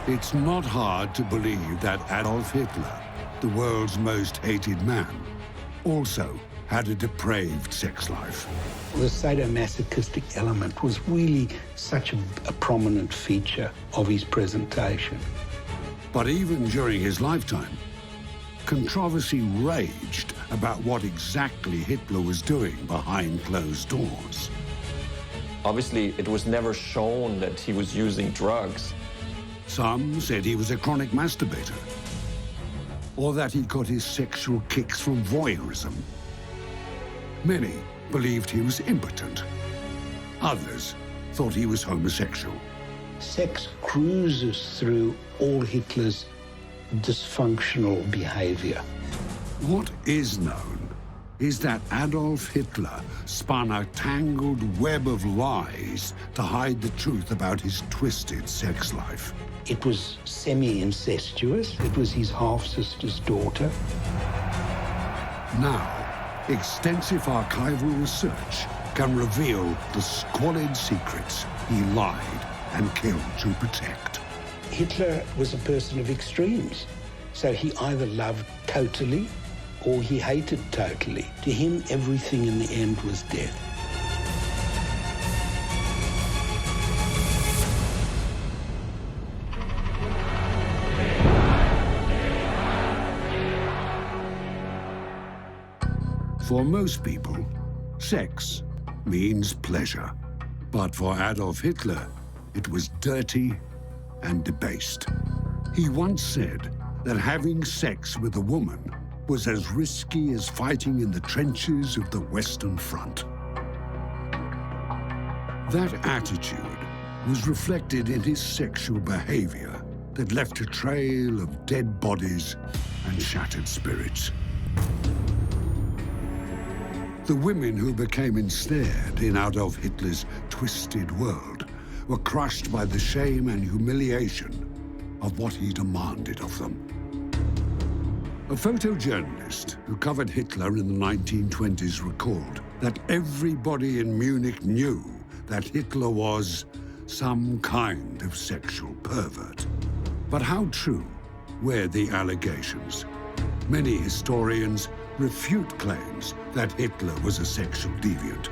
It's not hard to believe that Adolf Hitler, the world's most hated man, also had a depraved sex life. The sadomasochistic element was really such a prominent feature of his presentation. But even during his lifetime, controversy raged about what exactly Hitler was doing behind closed doors. Obviously, it was never shown that he was using drugs. Some said he was a chronic masturbator, or that he got his sexual kicks from voyeurism. Many believed he was impotent. Others thought he was homosexual. Sex cruises through all Hitler's dysfunctional behavior. What is known is that Adolf Hitler spun a tangled web of lies to hide the truth about his twisted sex life. It was semi-incestuous. It was his half-sister's daughter. Now, extensive archival research can reveal the squalid secrets he lied and killed to protect. Hitler was a person of extremes. So he either loved totally or he hated totally. To him, everything in the end was death. For most people, sex means pleasure. But for Adolf Hitler, it was dirty and debased. He once said that having sex with a woman was as risky as fighting in the trenches of the Western Front. That attitude was reflected in his sexual behavior that left a trail of dead bodies and shattered spirits. The women who became ensnared in Adolf Hitler's twisted world were crushed by the shame and humiliation of what he demanded of them. A photojournalist who covered Hitler in the 1920s recalled that everybody in Munich knew that Hitler was some kind of sexual pervert. But how true were the allegations? Many historians refute claims that Hitler was a sexual deviant.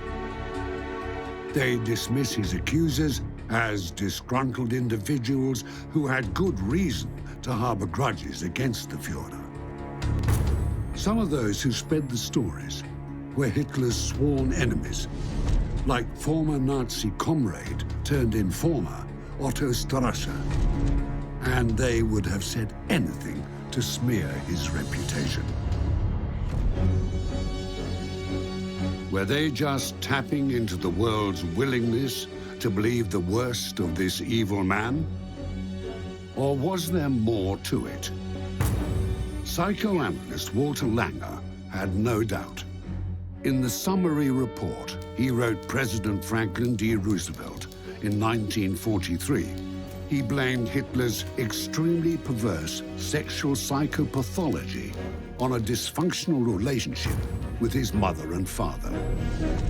They dismiss his accusers as disgruntled individuals who had good reason to harbor grudges against the Führer. Some of those who spread the stories were Hitler's sworn enemies, like former Nazi comrade turned informer Otto Strasser, and they would have said anything to smear his reputation. Were they just tapping into the world's willingness to believe the worst of this evil man? Or was there more to it? Psychoanalyst Walter Langer had no doubt. In the summary report he wrote President Franklin D. Roosevelt in 1943, he blamed Hitler's extremely perverse sexual psychopathology on a dysfunctional relationship with his mother and father.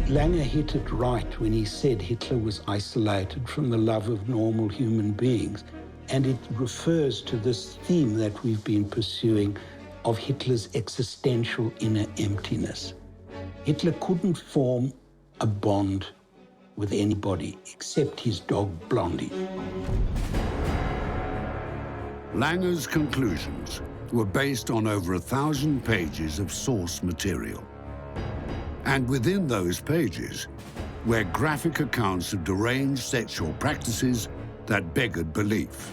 Langer hit it right when he said Hitler was isolated from the love of normal human beings. And it refers to this theme that we've been pursuing of Hitler's existential inner emptiness. Hitler couldn't form a bond with anybody except his dog Blondie. Langer's conclusions were based on over 1,000 pages of source material. And within those pages were graphic accounts of deranged sexual practices that beggared belief.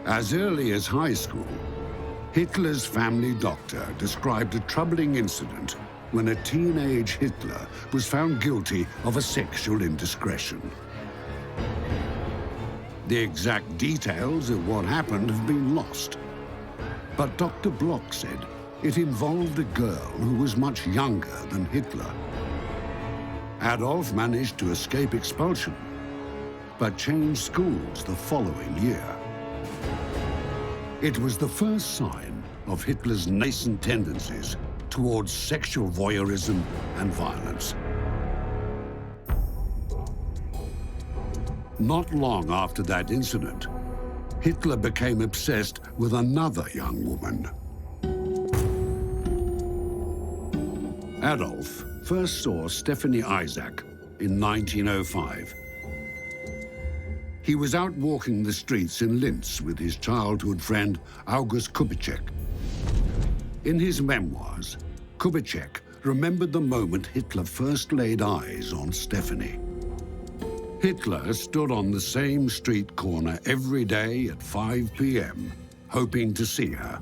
As early as high school, Hitler's family doctor described a troubling incident when a teenage Hitler was found guilty of a sexual indiscretion. The exact details of what happened have been lost. But Dr. Block said it involved a girl who was much younger than Hitler. Adolf managed to escape expulsion, but changed schools the following year. It was the first sign of Hitler's nascent tendencies towards sexual voyeurism and violence. Not long after that incident, Hitler became obsessed with another young woman. Adolf first saw Stephanie Isaac in 1905. He was out walking the streets in Linz with his childhood friend August Kubitschek. In his memoirs, Kubitschek remembered the moment Hitler first laid eyes on Stephanie. Hitler stood on the same street corner every day at 5 p.m., hoping to see her.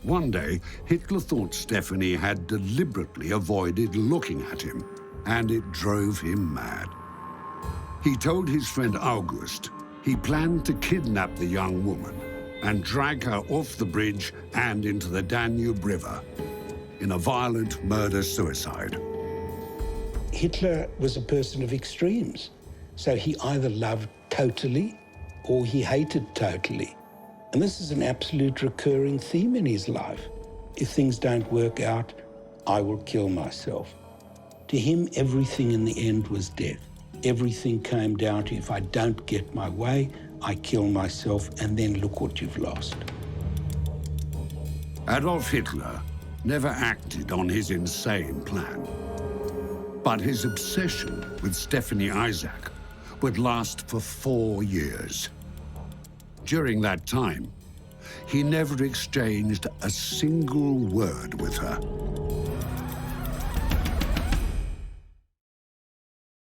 One day, Hitler thought Stephanie had deliberately avoided looking at him, and it drove him mad. He told his friend August he planned to kidnap the young woman and drag her off the bridge and into the Danube River in a violent murder-suicide. Hitler was a person of extremes. So he either loved totally or he hated totally. And this is an absolute recurring theme in his life. If things don't work out, I will kill myself. To him, everything in the end was death. Everything came down to, if I don't get my way, I kill myself, and then look what you've lost. Adolf Hitler never acted on his insane plan. But his obsession with Stephanie Isaac would last for 4 years. During that time, he never exchanged a single word with her.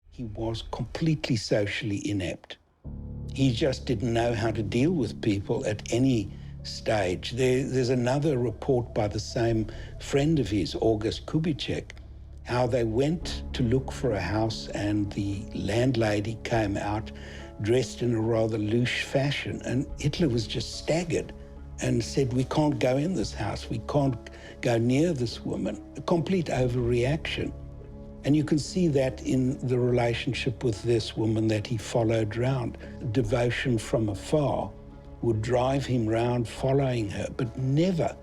He was completely socially inept. He just didn't know how to deal with people at any stage. There's another report by the same friend of his, August Kubitschek, how they went to look for a house and the landlady came out dressed in a rather louche fashion, and Hitler was just staggered and said, we can't go in this house, we can't go near this woman. A complete overreaction. And you can see that in the relationship with this woman that he followed round. Devotion from afar would drive him round following her, but never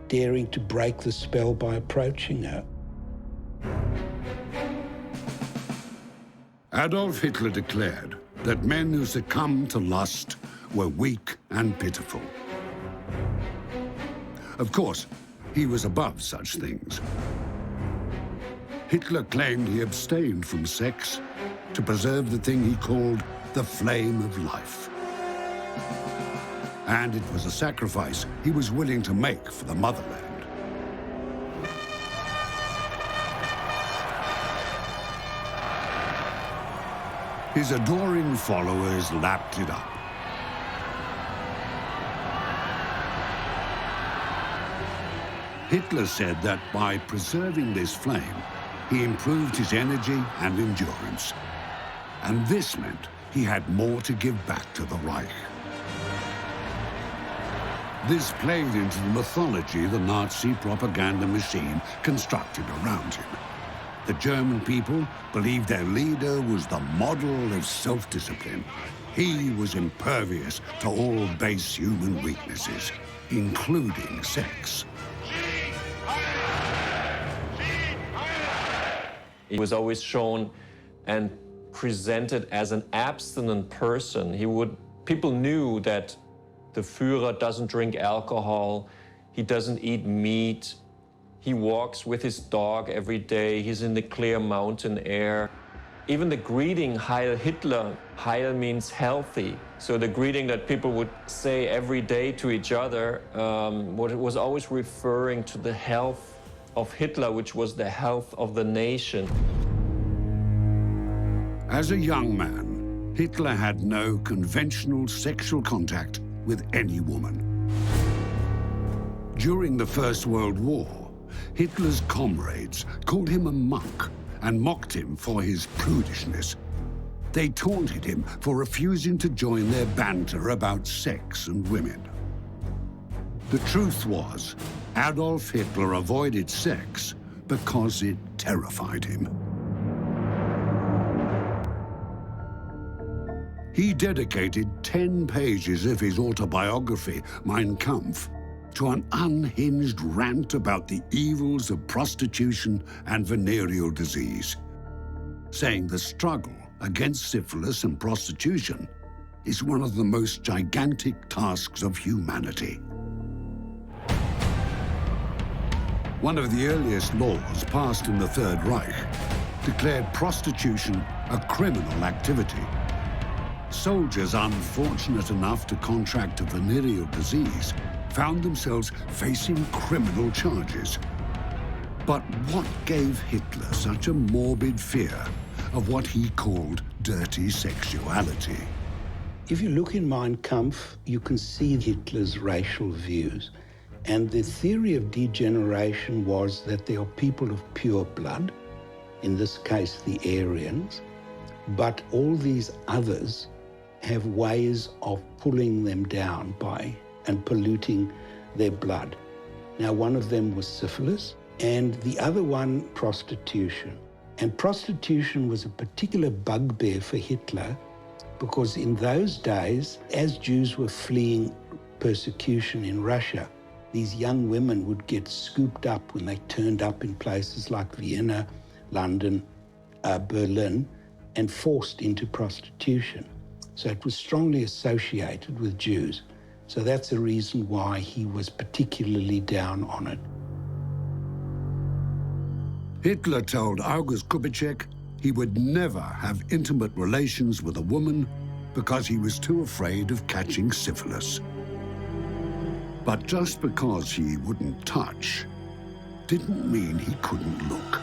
daring to break the spell by approaching her. Adolf Hitler declared that men who succumbed to lust were weak and pitiful. Of course, he was above such things. Hitler claimed he abstained from sex to preserve the thing he called the flame of life. And it was a sacrifice he was willing to make for the motherland. His adoring followers lapped it up. Hitler said that by preserving this flame, he improved his energy and endurance. And this meant he had more to give back to the Reich. This played into the mythology the Nazi propaganda machine constructed around him. The German people believed their leader was the model of self-discipline. He was impervious to all base human weaknesses, including sex. He was always shown and presented as an abstinent person. People knew that the Führer doesn't drink alcohol, he doesn't eat meat, he walks with his dog every day, he's in the clear mountain air. Even the greeting Heil Hitler, Heil means healthy. So the greeting that people would say every day to each other was always referring to the health of Hitler, which was the health of the nation. As a young man, Hitler had no conventional sexual contact with any woman. During the First World War, Hitler's comrades called him a monk and mocked him for his prudishness. They taunted him for refusing to join their banter about sex and women. The truth was, Adolf Hitler avoided sex because it terrified him. He dedicated 10 pages of his autobiography, Mein Kampf, to an unhinged rant about the evils of prostitution and venereal disease, saying the struggle against syphilis and prostitution is one of the most gigantic tasks of humanity. One of the earliest laws passed in the Third Reich declared prostitution a criminal activity. Soldiers unfortunate enough to contract a venereal disease found themselves facing criminal charges. But what gave Hitler such a morbid fear of what he called dirty sexuality? If you look in Mein Kampf, you can see Hitler's racial views. And the theory of degeneration was that there are people of pure blood, in this case the Aryans, but all these others have ways of pulling them down by and polluting their blood. Now, one of them was syphilis, and the other one, prostitution. And prostitution was a particular bugbear for Hitler because in those days, as Jews were fleeing persecution in Russia, these young women would get scooped up when they turned up in places like Vienna, London, Berlin, and forced into prostitution. So it was strongly associated with Jews. So that's a reason why he was particularly down on it. Hitler told August Kubitschek he would never have intimate relations with a woman because he was too afraid of catching syphilis. But just because he wouldn't touch didn't mean he couldn't look.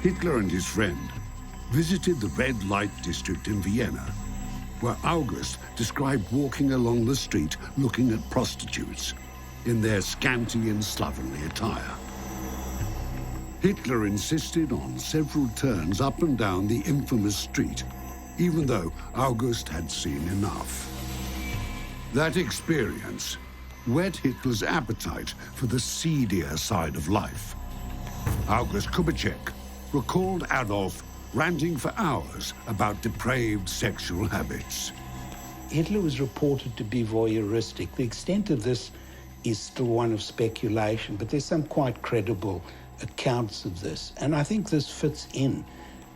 Hitler and his friend visited the red light district in Vienna, where August described walking along the street looking at prostitutes in their scanty and slovenly attire. Hitler insisted on several turns up and down the infamous street, even though August had seen enough. That experience whet Hitler's appetite for the seedier side of life. August Kubitschek recalled Adolf ranting for hours about depraved sexual habits. Hitler was reported to be voyeuristic. The extent of this is still one of speculation, but there's some quite credible accounts of this. And I think this fits in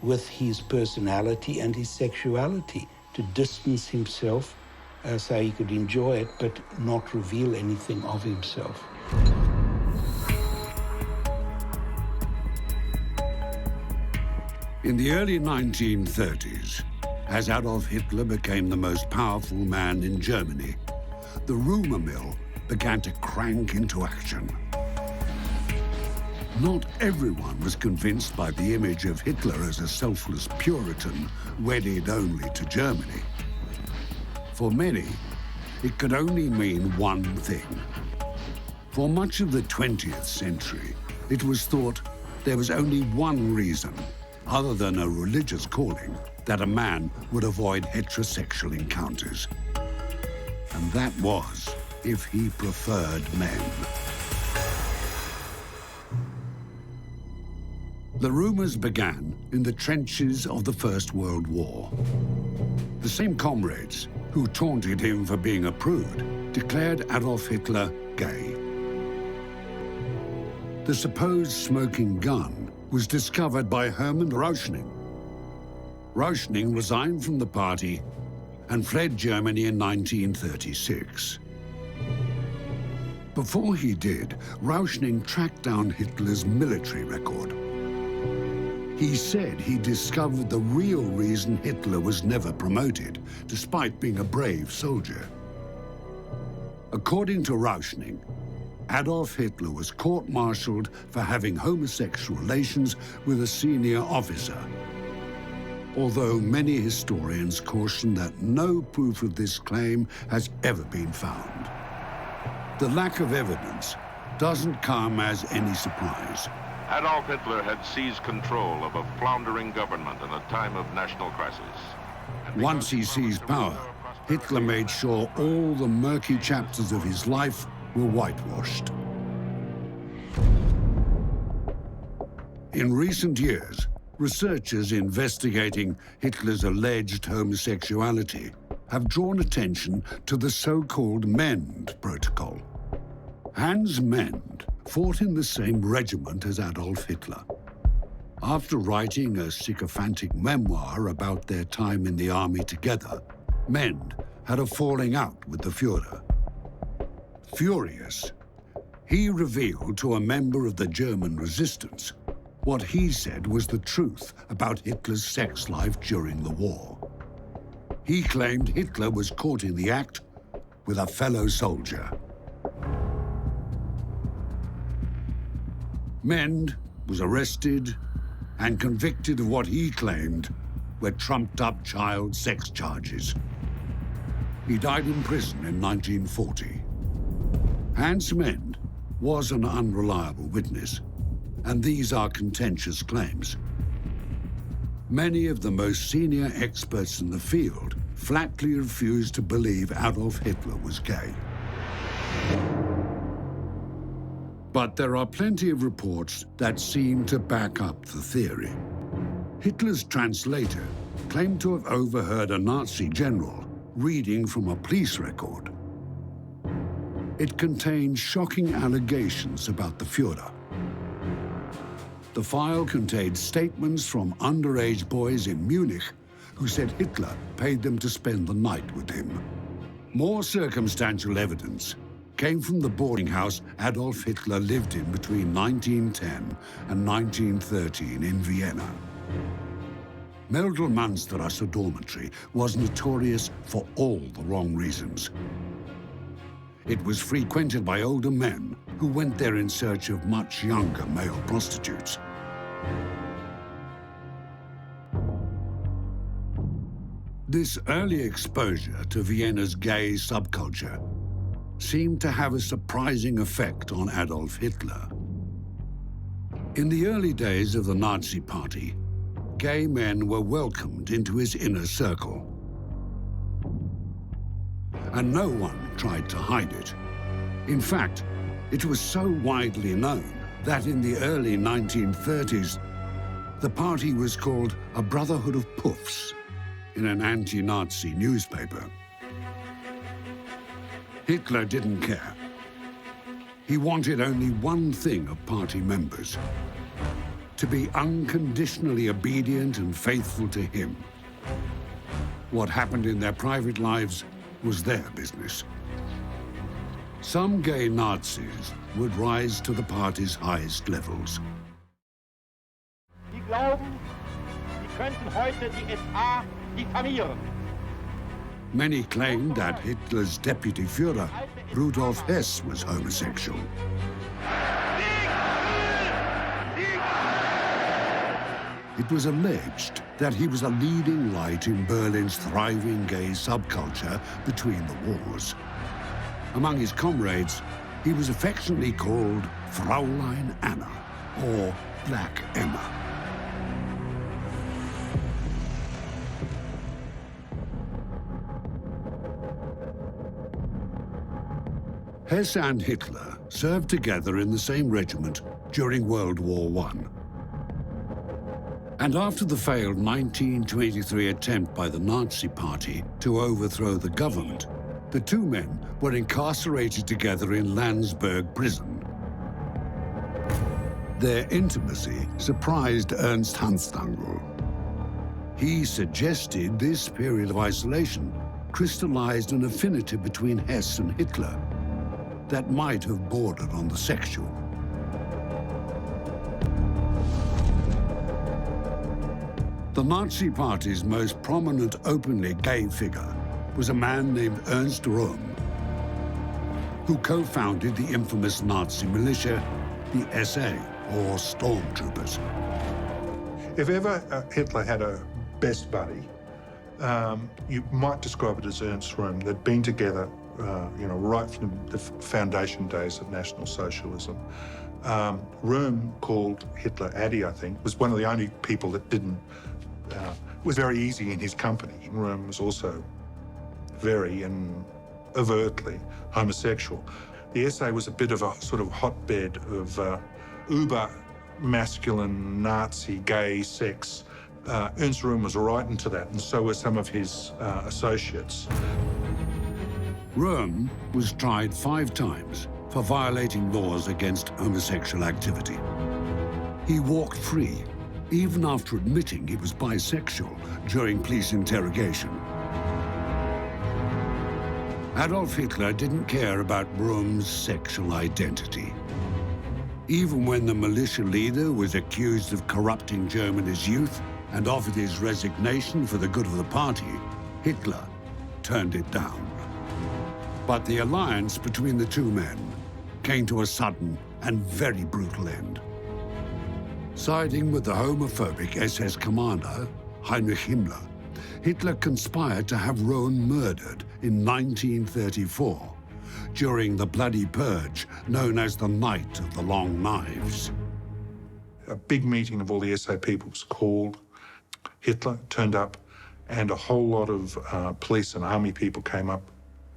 with his personality and his sexuality, to distance himself so he could enjoy it, but not reveal anything of himself. In the early 1930s, as Adolf Hitler became the most powerful man in Germany, the rumor mill began to crank into action. Not everyone was convinced by the image of Hitler as a selfless Puritan wedded only to Germany. For many, it could only mean one thing. For much of the 20th century, it was thought there was only one reason, other than a religious calling, that a man would avoid heterosexual encounters. And that was if he preferred men. The rumors began in the trenches of the First World War. The same comrades who taunted him for being a prude declared Adolf Hitler gay. The supposed smoking gun was discovered by Hermann Rauschning. Rauschning resigned from the party and fled Germany in 1936. Before he did, Rauschning tracked down Hitler's military record. He said he discovered the real reason Hitler was never promoted, despite being a brave soldier. According to Rauschning, Adolf Hitler was court-martialed for having homosexual relations with a senior officer, although many historians caution that no proof of this claim has ever been found. The lack of evidence doesn't come as any surprise. Adolf Hitler had seized control of a floundering government in a time of national crisis. Once he seized power, Hitler made sure all the murky chapters of his life were whitewashed. In recent years, researchers investigating Hitler's alleged homosexuality have drawn attention to the so-called Mend Protocol. Hans Mend fought in the same regiment as Adolf Hitler. After writing a sycophantic memoir about their time in the army together, Mend had a falling out with the Führer. Furious, he revealed to a member of the German resistance what he said was the truth about Hitler's sex life during the war. He claimed Hitler was caught in the act with a fellow soldier. Mend was arrested and convicted of what he claimed were trumped-up child sex charges. He died in prison in 1940. Hans Mend was an unreliable witness, and these are contentious claims. Many of the most senior experts in the field flatly refused to believe Adolf Hitler was gay. But there are plenty of reports that seem to back up the theory. Hitler's translator claimed to have overheard a Nazi general reading from a police record. It contained shocking allegations about the Führer. The file contained statements from underage boys in Munich who said Hitler paid them to spend the night with him. More circumstantial evidence came from the boarding house Adolf Hitler lived in between 1910 and 1913 in Vienna. Meldelmanstrasse dormitory was notorious for all the wrong reasons. It was frequented by older men who went there in search of much younger male prostitutes. This early exposure to Vienna's gay subculture seemed to have a surprising effect on Adolf Hitler. In the early days of the Nazi Party, gay men were welcomed into his inner circle. And no one tried to hide it. In fact, it was so widely known that in the early 1930s, the party was called a Brotherhood of Puffs in an anti-Nazi newspaper. Hitler didn't care. He wanted only one thing of party members: to be unconditionally obedient and faithful to him. What happened in their private lives was their business. Some gay Nazis would rise to the party's highest levels. Sie glauben, Sie könnten heute die SA diffamieren. Many claimed that Hitler's deputy Führer, Rudolf Hess, was homosexual. It was alleged that he was a leading light in Berlin's thriving gay subculture between the wars. Among his comrades, he was affectionately called Fräulein Anna, or Black Emma. Hess and Hitler served together in the same regiment during World War I. And after the failed 1923 attempt by the Nazi Party to overthrow the government, the two men were incarcerated together in Landsberg prison. Their intimacy surprised Ernst Hanfstaengl. He suggested this period of isolation crystallized an affinity between Hess and Hitler that might have bordered on the sexual. The Nazi Party's most prominent openly gay figure was a man named Ernst Röhm, who co-founded the infamous Nazi militia, the SA, or Stormtroopers. If ever Hitler had a best buddy, you might describe it as Ernst Röhm. They'd been together right from the foundation days of National Socialism. Röhm called Hitler Addy, I think, was one of the only people that didn't, was very easy in his company. Röhm was also very and overtly homosexual. The SA was a bit of a sort of hotbed of uber-masculine Nazi gay sex. Ernst Röhm was right into that, and so were some of his associates. Röhm was tried 5 times for violating laws against homosexual activity. He walked free even after admitting he was bisexual during police interrogation. Adolf Hitler didn't care about Röhm's sexual identity. Even when the militia leader was accused of corrupting Germany's youth and offered his resignation for the good of the party, Hitler turned it down. But the alliance between the two men came to a sudden and very brutal end. Siding with the homophobic SS commander, Heinrich Himmler, Hitler conspired to have Röhm murdered in 1934 during the bloody purge known as the Night of the Long Knives. A big meeting of all the SA people was called. Hitler turned up, and a whole lot of police and army people came up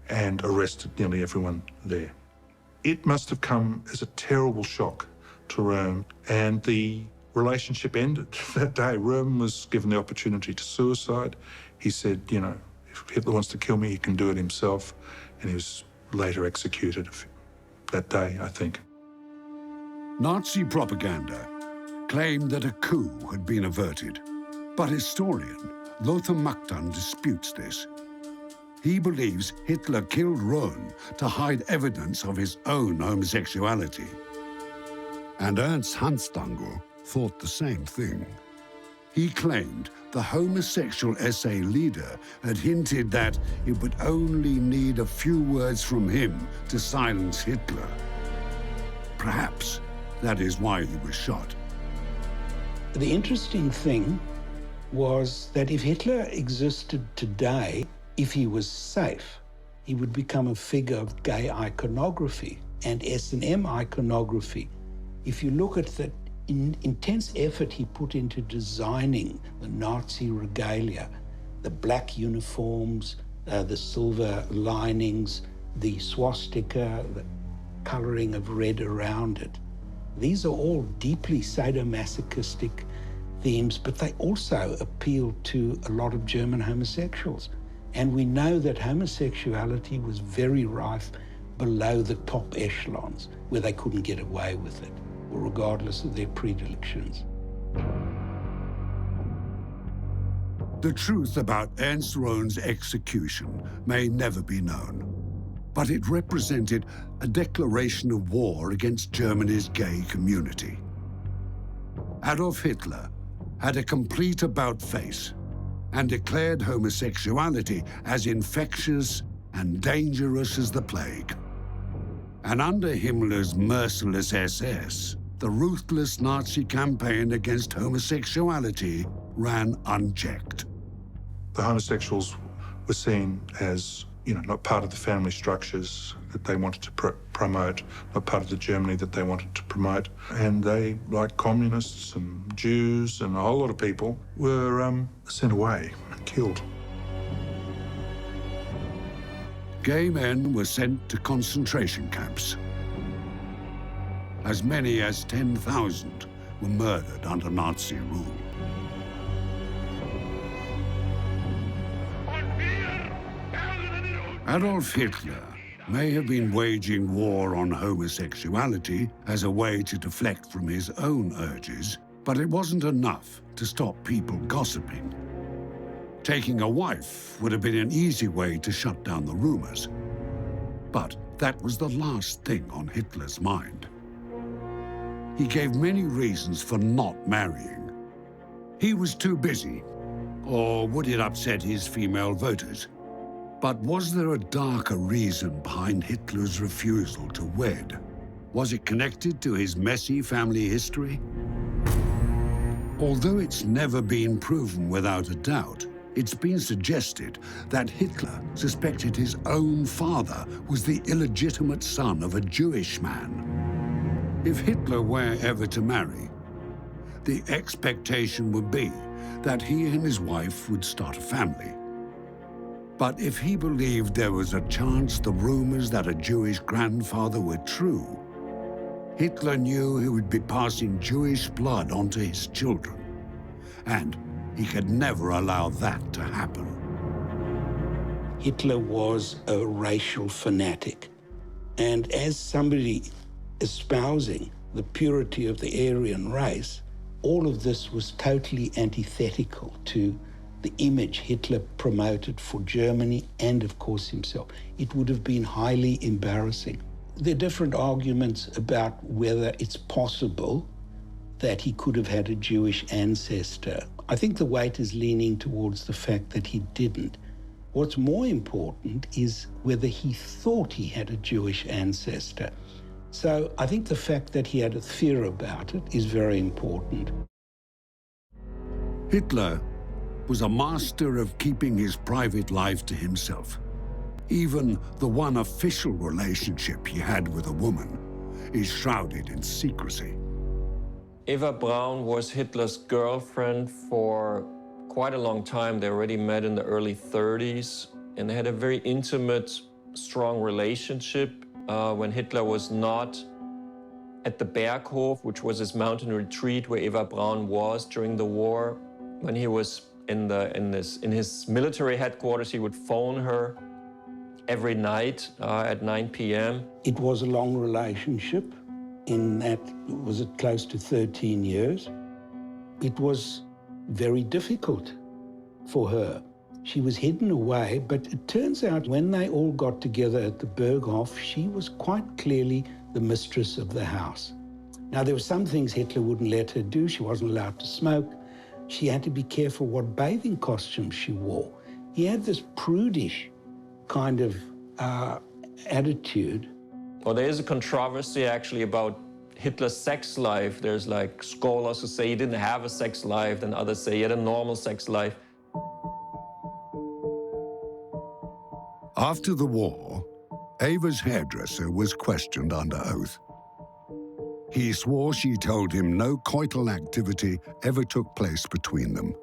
and arrested nearly everyone there. It must have come as a terrible shock to Röhm, and the relationship ended that day. Röhm was given the opportunity to suicide. He said, you know, if Hitler wants to kill me, he can do it himself. And he was later executed that day, I think. Nazi propaganda claimed that a coup had been averted, but historian Lothar Machtan disputes this. He believes Hitler killed Röhm to hide evidence of his own homosexuality. And Ernst Hanfstaengl thought the same thing. He claimed the homosexual SA leader had hinted that it would only need a few words from him to silence Hitler. Perhaps that is why he was shot. The interesting thing was that if Hitler existed today, if he was safe, he would become a figure of gay iconography and S&M iconography. If you look at the intense effort he put into designing the Nazi regalia, the black uniforms, the silver linings, the swastika, the coloring of red around it. These are all deeply sadomasochistic themes, but they also appeal to a lot of German homosexuals. And we know that homosexuality was very rife below the top echelons, where they couldn't get away with it, regardless of their predilections. The truth about Ernst Röhm's execution may never be known, but it represented a declaration of war against Germany's gay community. Adolf Hitler had a complete about-face and declared homosexuality as infectious and dangerous as the plague. And under Himmler's merciless SS, the ruthless Nazi campaign against homosexuality ran unchecked. The homosexuals were seen as, not part of the family structures that they wanted to promote, not part of the Germany that they wanted to promote. And they, like communists and Jews and a whole lot of people, were sent away and killed. Gay men were sent to concentration camps. As many as 10,000 were murdered under Nazi rule. Adolf Hitler may have been waging war on homosexuality as a way to deflect from his own urges, but it wasn't enough to stop people gossiping. Taking a wife would have been an easy way to shut down the rumors. But that was the last thing on Hitler's mind. He gave many reasons for not marrying. He was too busy, or would it upset his female voters? But was there a darker reason behind Hitler's refusal to wed? Was it connected to his messy family history? Although it's never been proven without a doubt, it's been suggested that Hitler suspected his own father was the illegitimate son of a Jewish man. If Hitler were ever to marry, the expectation would be that he and his wife would start a family. But if he believed there was a chance the rumors that a Jewish grandfather were true, Hitler knew he would be passing Jewish blood onto his children, and he could never allow that to happen. Hitler was a racial fanatic, and as somebody espousing the purity of the Aryan race, all of this was totally antithetical to the image Hitler promoted for Germany and, of course, himself. It would have been highly embarrassing. There are different arguments about whether it's possible that he could have had a Jewish ancestor. I think the weight is leaning towards the fact that he didn't. What's more important is whether he thought he had a Jewish ancestor. So I think the fact that he had a fear about it is very important. Hitler was a master of keeping his private life to himself. Even the one official relationship he had with a woman is shrouded in secrecy. Eva Braun was Hitler's girlfriend for quite a long time. They already met in the early 30s, and they had a very intimate, strong relationship when Hitler was not at the Berghof, which was his mountain retreat where Eva Braun was during the war. When he was in his military headquarters, he would phone her every night at 9 p.m. It was a long relationship in that, was it close to 13 years? It was very difficult for her. She was hidden away, but it turns out when they all got together at the Berghof, she was quite clearly the mistress of the house. Now, there were some things Hitler wouldn't let her do. She wasn't allowed to smoke. She had to be careful what bathing costume she wore. He had this prudish kind of attitude. Well, there is a controversy actually about Hitler's sex life. There's like scholars who say he didn't have a sex life, and others say he had a normal sex life. After the war, Eva's hairdresser was questioned under oath. He swore she told him no coital activity ever took place between them.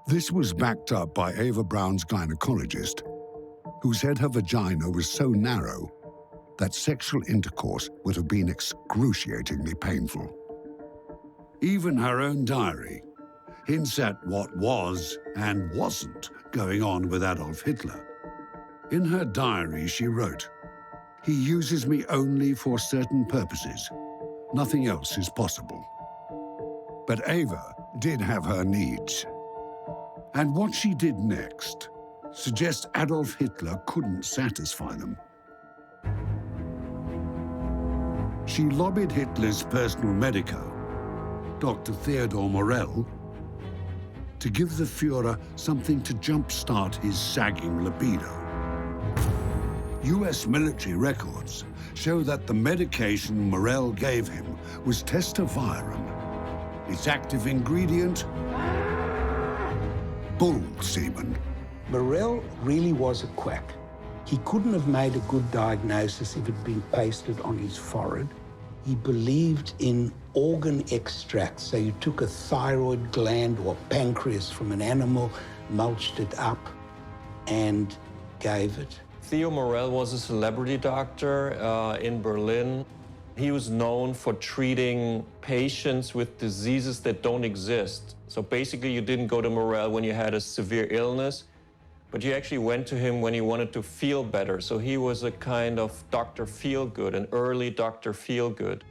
This was backed up by Eva Braun's gynecologist, who said her vagina was so narrow that sexual intercourse would have been excruciatingly painful. Even her own diary hints at what was and wasn't going on with Adolf Hitler. In her diary, she wrote, "He uses me only for certain purposes. Nothing else is possible." But Eva did have her needs. And what she did next suggests Adolf Hitler couldn't satisfy them. She lobbied Hitler's personal medico, Dr. Theodor Morell, to give the Führer something to jumpstart his sagging libido. US military records show that the medication Morell gave him was testoviron. Its active ingredient? Bull semen. Morell really was a quack. He couldn't have made a good diagnosis if it had been pasted on his forehead. He believed in organ extracts. So you took a thyroid gland or pancreas from an animal, mulched it up, and gave it. Theo Morell was a celebrity doctor in Berlin. He was known for treating patients with diseases that don't exist. So basically, you didn't go to Morell when you had a severe illness, but you actually went to him when you wanted to feel better. So he was a kind of Dr. Feelgood, an early Dr. Feelgood.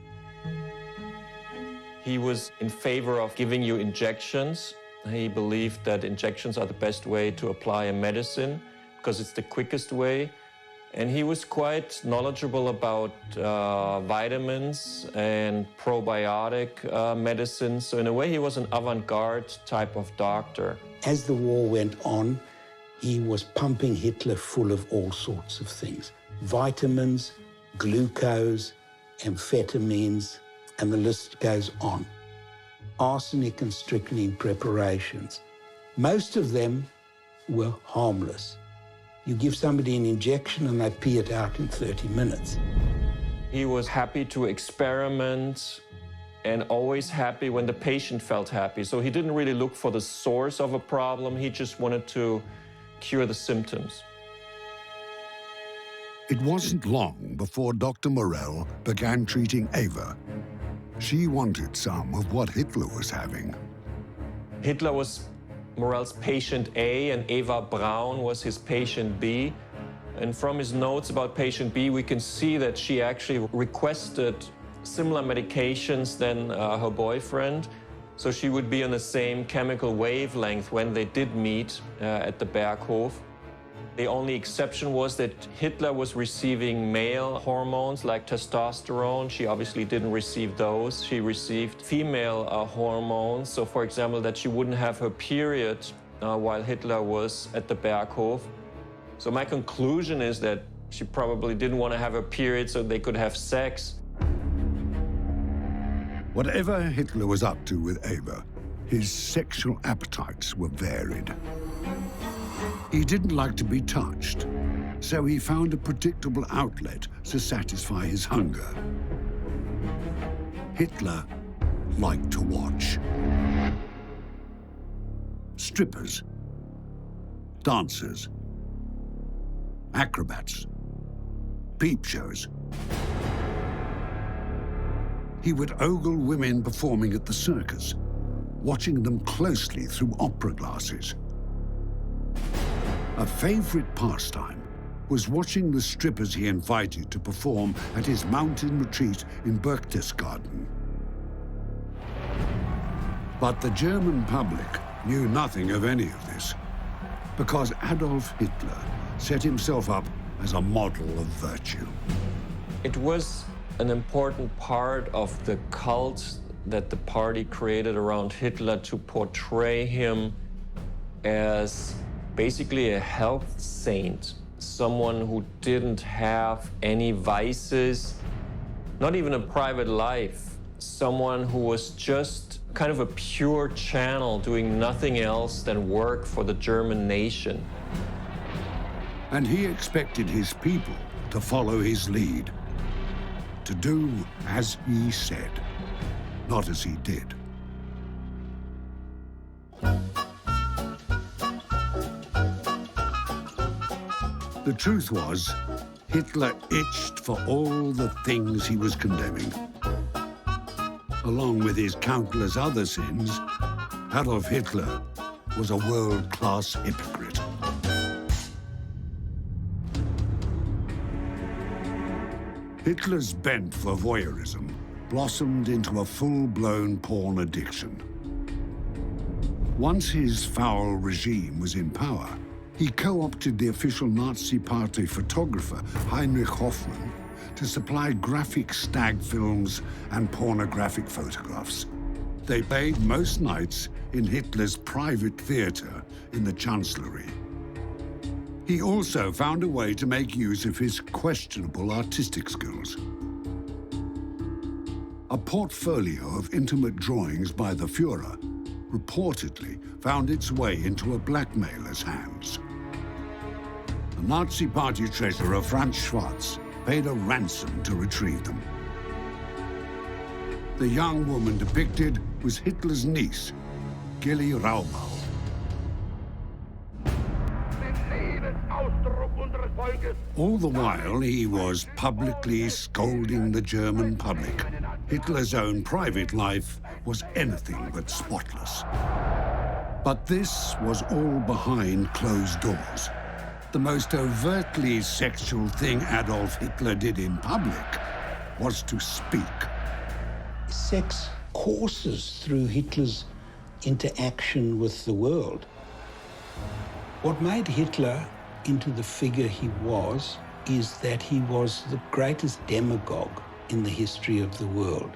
He was in favor of giving you injections. He believed that injections are the best way to apply a medicine because it's the quickest way. And he was quite knowledgeable about vitamins and probiotic medicines. So in a way, he was an avant-garde type of doctor. As the war went on, he was pumping Hitler full of all sorts of things. Vitamins, glucose, amphetamines, and the list goes on. Arsenic and strychnine preparations. Most of them were harmless. You give somebody an injection and they pee it out in 30 minutes. He was happy to experiment and always happy when the patient felt happy. So he didn't really look for the source of a problem. He just wanted to cure the symptoms. It wasn't long before Dr. Morell began treating Eva. She wanted some of what Hitler was having. Hitler was Morell's patient A, and Eva Braun was his patient B. And from his notes about patient B, we can see that she actually requested similar medications than her boyfriend. So she would be on the same chemical wavelength when they did meet at the Berghof. The only exception was that Hitler was receiving male hormones like testosterone. She obviously didn't receive those. She received female hormones. So, for example, that she wouldn't have her period while Hitler was at the Berghof. So my conclusion is that she probably didn't want to have her period so they could have sex. Whatever Hitler was up to with Eva, his sexual appetites were varied. He didn't like to be touched, so he found a predictable outlet to satisfy his hunger. Hitler liked to watch. Strippers, dancers, acrobats, peep shows. He would ogle women performing at the circus, watching them closely through opera glasses. A favorite pastime was watching the strippers he invited to perform at his mountain retreat in Berchtesgaden. But the German public knew nothing of any of this, because Adolf Hitler set himself up as a model of virtue. It was an important part of the cult that the party created around Hitler to portray him as basically a health saint, someone who didn't have any vices, not even a private life, someone who was just kind of a pure channel doing nothing else than work for the German nation. And he expected his people to follow his lead, to do as he said, not as he did. The truth was, Hitler itched for all the things he was condemning. Along with his countless other sins, Adolf Hitler was a world-class hypocrite. Hitler's bent for voyeurism blossomed into a full-blown porn addiction. Once his foul regime was in power, he co-opted the official Nazi Party photographer Heinrich Hoffmann to supply graphic stag films and pornographic photographs. They played most nights in Hitler's private theater in the Chancellery. He also found a way to make use of his questionable artistic skills. A portfolio of intimate drawings by the Führer reportedly found its way into a blackmailer's hands. The Nazi Party treasurer Franz Schwarz paid a ransom to retrieve them. The young woman depicted was Hitler's niece, Gilly Raubau. All the while, he was publicly scolding the German public. Hitler's own private life was anything but spotless. But this was all behind closed doors. The most overtly sexual thing Adolf Hitler did in public was to speak. Sex courses through Hitler's interaction with the world. What made Hitler into the figure he was is that he was the greatest demagogue in the history of the world.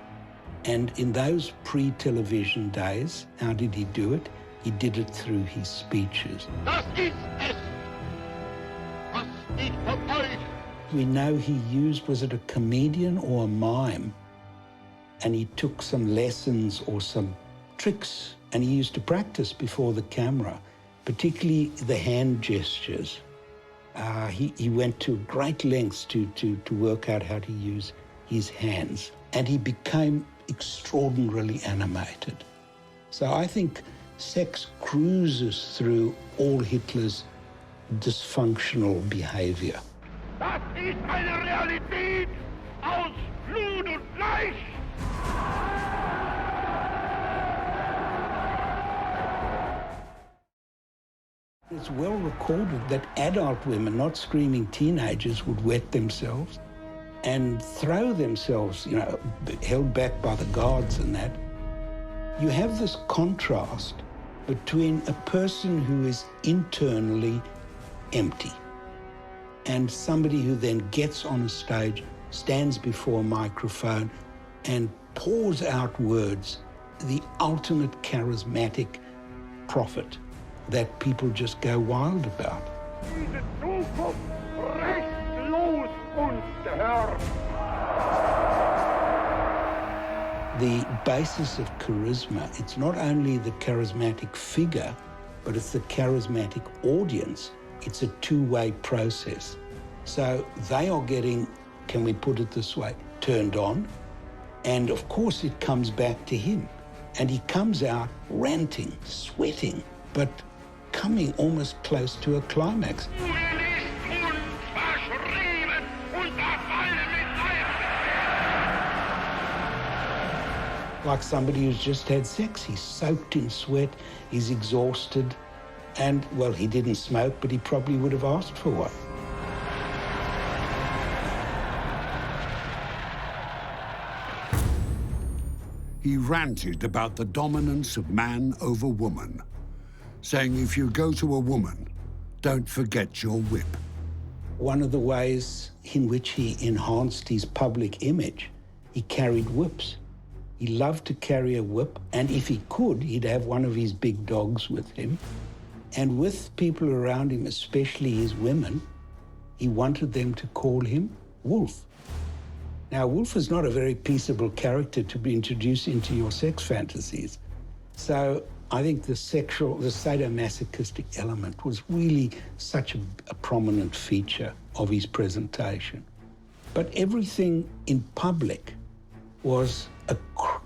And in those pre-television days, how did he do it? He did it through his speeches. Das ist es, was ich von euch. We know he used, was it a comedian or a mime? And he took some lessons or some tricks, and he used to practice before the camera, particularly the hand gestures. He went to great lengths to work out how to use his hands, and he became extraordinarily animated. So I think sex cruises through all Hitler's dysfunctional behavior. Das ist eine Realität aus Blut und Fleisch. It's well recorded that adult women, not screaming teenagers, would wet themselves. and throw themselves, held back by the guards and that. You have this contrast between a person who is internally empty and somebody who then gets on a stage, stands before a microphone and pours out words, the ultimate charismatic prophet that people just go wild about. Diese Zukunft restlos uns gehört. The basis of charisma, it's not only the charismatic figure, but it's the charismatic audience. It's a two-way process. So they are getting, can we put it this way, turned on. And of course it comes back to him. And he comes out ranting, sweating, but coming almost close to a climax. Like somebody who's just had sex. He's soaked in sweat, he's exhausted, and, well, he didn't smoke, but he probably would have asked for one. He ranted about the dominance of man over woman, saying if you go to a woman, don't forget your whip. One of the ways in which he enhanced his public image, he carried whips. He loved to carry a whip, and if he could, he'd have one of his big dogs with him. And with people around him, especially his women, he wanted them to call him Wolf. Now, Wolf is not a very peaceable character to be introduced into your sex fantasies. So I think the sadomasochistic element was really such a prominent feature of his presentation. But everything in public was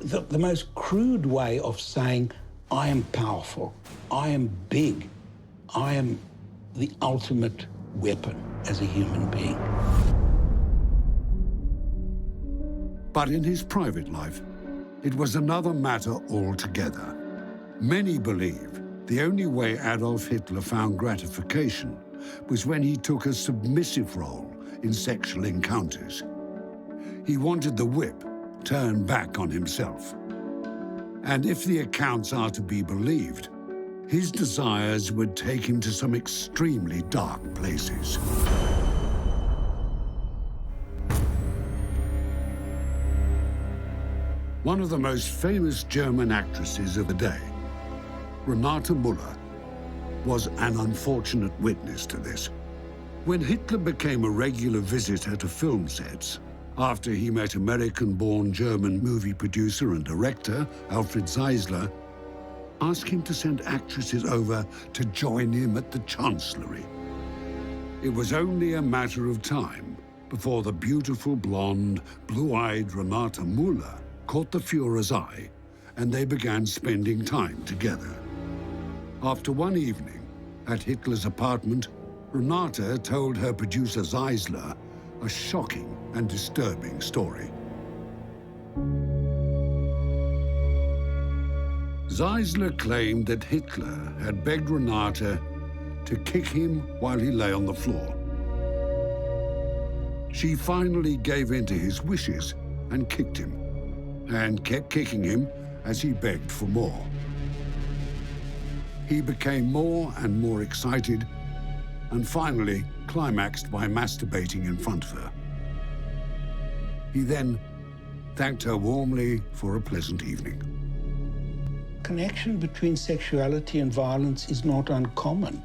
the most crude way of saying, I am powerful, I am big, I am the ultimate weapon as a human being. But in his private life, it was another matter altogether. Many believe the only way Adolf Hitler found gratification was when he took a submissive role in sexual encounters. He wanted the whip turned back on himself. And if the accounts are to be believed, his desires would take him to some extremely dark places. One of the most famous German actresses of the day, Renate Müller, was an unfortunate witness to this. When Hitler became a regular visitor to film sets, after he met American-born German movie producer and director Alfred Zeisler, asked him to send actresses over to join him at the Chancellery. It was only a matter of time before the beautiful, blonde, blue-eyed Renate Müller caught the Führer's eye, and they began spending time together. After one evening at Hitler's apartment, Renate told her producer Zeisler a shocking and disturbing story. Zeisler claimed that Hitler had begged Renate to kick him while he lay on the floor. She finally gave in to his wishes and kicked him, and kept kicking him as he begged for more. He became more and more excited, and finally climaxed by masturbating in front of her. He then thanked her warmly for a pleasant evening. Connection between sexuality and violence is not uncommon,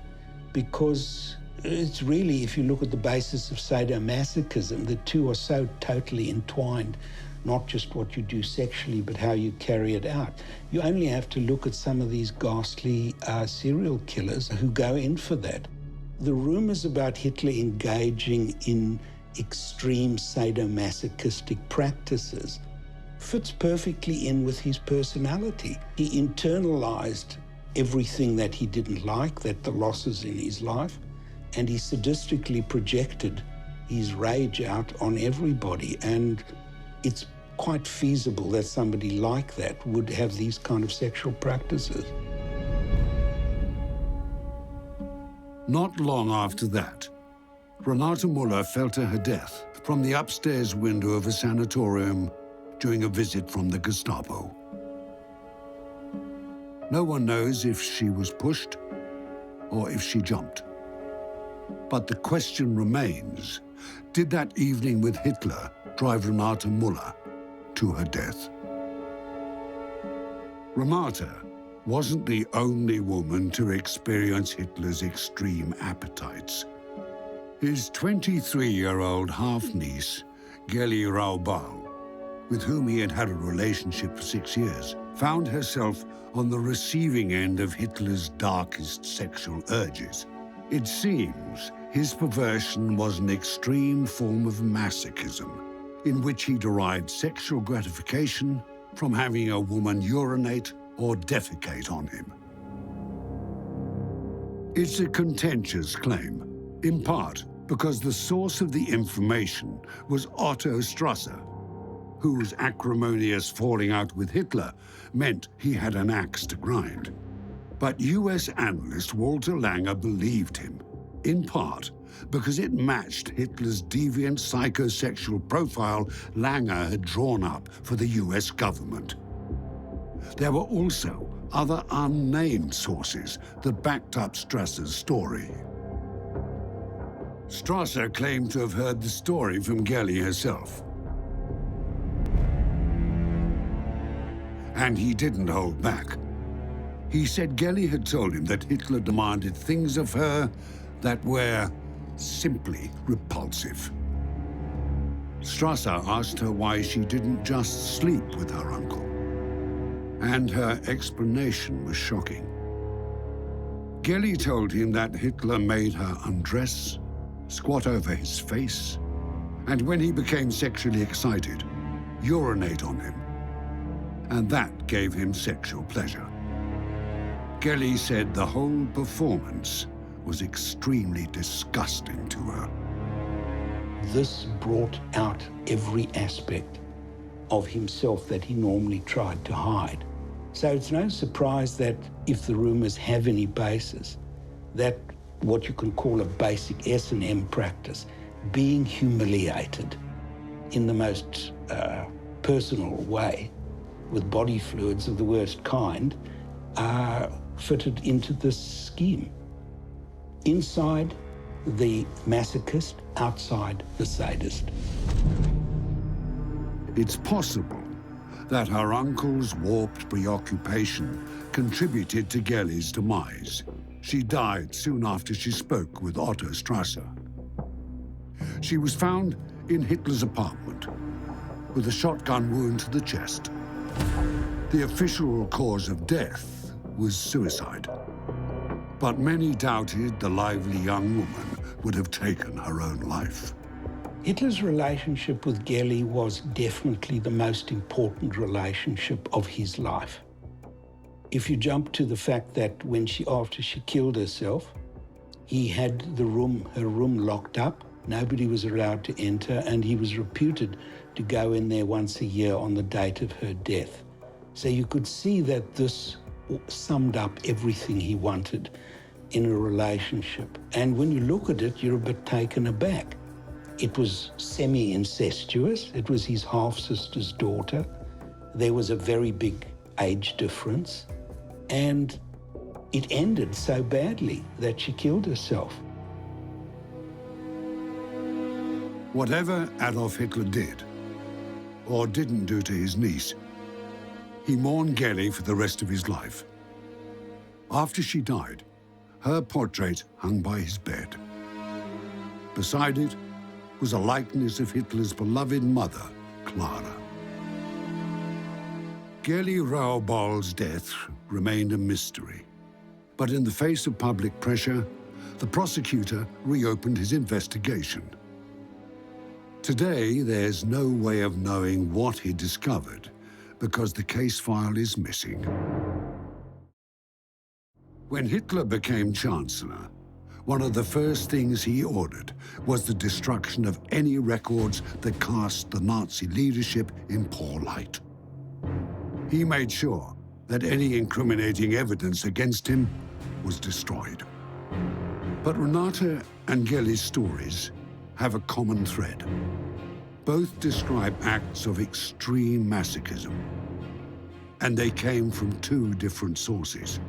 because it's really, if you look at the basis of sadomasochism, the two are so totally entwined, not just what you do sexually, but how you carry it out. You only have to look at some of these ghastly serial killers who go in for that. The rumors about Hitler engaging in extreme sadomasochistic practices fits perfectly in with his personality. He internalized everything that he didn't like, that the losses in his life, and he sadistically projected his rage out on everybody. And it's quite feasible that somebody like that would have these kind of sexual practices. Not long after that, Renate Müller fell to her death from the upstairs window of a sanatorium during a visit from the Gestapo. No one knows if she was pushed or if she jumped. But the question remains, did that evening with Hitler drive Renate Müller to her death? Renate wasn't the only woman to experience Hitler's extreme appetites. His 23-year-old half-niece, Geli Raubal, with whom he had had a relationship for 6 years, found herself on the receiving end of Hitler's darkest sexual urges. It seems his perversion was an extreme form of masochism, in which he derived sexual gratification from having a woman urinate or defecate on him. It's a contentious claim, in part because the source of the information was Otto Strasser, whose acrimonious falling out with Hitler meant he had an axe to grind. But US analyst Walter Langer believed him, in part because it matched Hitler's deviant psychosexual profile Langer had drawn up for the US government. There were also other unnamed sources that backed up Strasser's story. Strasser claimed to have heard the story from Geli herself. And he didn't hold back. He said Geli had told him that Hitler demanded things of her that were simply repulsive. Strasser asked her why she didn't just sleep with her uncle. And her explanation was shocking. Geli told him that Hitler made her undress, squat over his face, and when he became sexually excited, urinate on him. And that gave him sexual pleasure. Geli said the whole performance was extremely disgusting to her. This brought out every aspect of himself that he normally tried to hide. So it's no surprise that if the rumors have any basis, that what you can call a basic S&M practice, being humiliated in the most personal way, with body fluids of the worst kind, fitted into this scheme. Inside, the masochist; outside, the sadist. It's possible that her uncle's warped preoccupation contributed to Geli's demise. She died soon after she spoke with Otto Strasser. She was found in Hitler's apartment with a shotgun wound to the chest. The official cause of death was suicide, but many doubted the lively young woman would have taken her own life. Hitler's relationship with Geli was definitely the most important relationship of his life. If you jump to the fact that after she killed herself, he had her room locked up, nobody was allowed to enter, and he was reputed to go in there once a year on the date of her death. So you could see that this summed up everything he wanted in a relationship. And when you look at it, you're a bit taken aback. It was semi-incestuous. It was his half-sister's daughter. There was a very big age difference. And it ended so badly that she killed herself. Whatever Adolf Hitler did, or didn't do to his niece, he mourned Geli for the rest of his life. After she died, her portrait hung by his bed. Beside it was a likeness of Hitler's beloved mother, Clara. Geli Raubal's death remained a mystery, but in the face of public pressure, the prosecutor reopened his investigation. Today, there's no way of knowing what he discovered because the case file is missing. When Hitler became Chancellor, one of the first things he ordered was the destruction of any records that cast the Nazi leadership in poor light. He made sure that any incriminating evidence against him was destroyed. But Renata and Gelli's stories have a common thread. Both describe acts of extreme masochism, and they came from two different sources.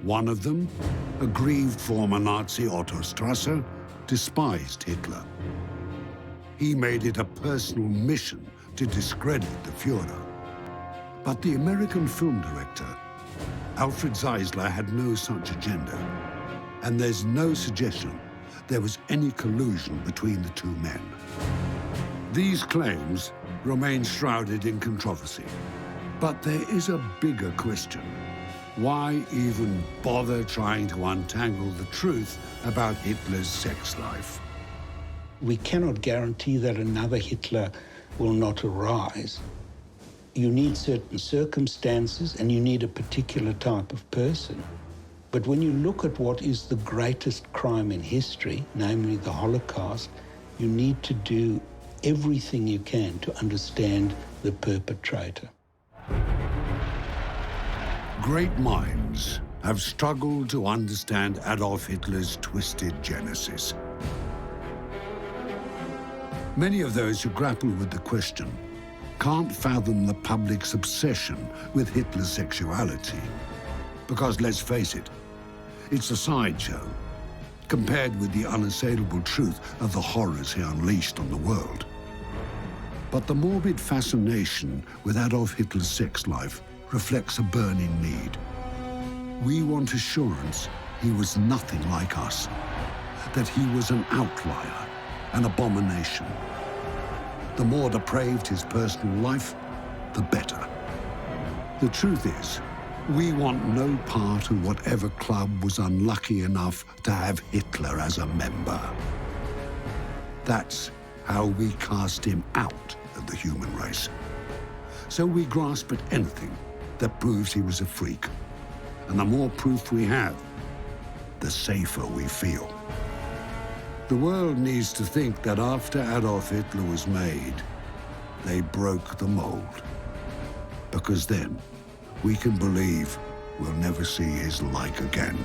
One of them, aggrieved former Nazi Otto Strasser, despised Hitler. He made it a personal mission to discredit the Führer. But the American film director, Alfred Zeisler, had no such agenda, and there's no suggestion there was any collusion between the two men. These claims remain shrouded in controversy, but there is a bigger question. Why even bother trying to untangle the truth about Hitler's sex life? We cannot guarantee that another Hitler will not arise. You need certain circumstances and you need a particular type of person. But when you look at what is the greatest crime in history, namely the Holocaust, you need to do everything you can to understand the perpetrator. Great minds have struggled to understand Adolf Hitler's twisted genesis. Many of those who grapple with the question can't fathom the public's obsession with Hitler's sexuality. Because let's face it, it's a sideshow compared with the unassailable truth of the horrors he unleashed on the world. But the morbid fascination with Adolf Hitler's sex life reflects a burning need. We want assurance he was nothing like us, that he was an outlier, an abomination. The more depraved his personal life, the better. The truth is, we want no part in whatever club was unlucky enough to have Hitler as a member. That's how we cast him out of the human race. So we grasp at anything that proves he was a freak. And the more proof we have, the safer we feel. The world needs to think that after Adolf Hitler was made, they broke the mold. Because then, we can believe we'll never see his like again.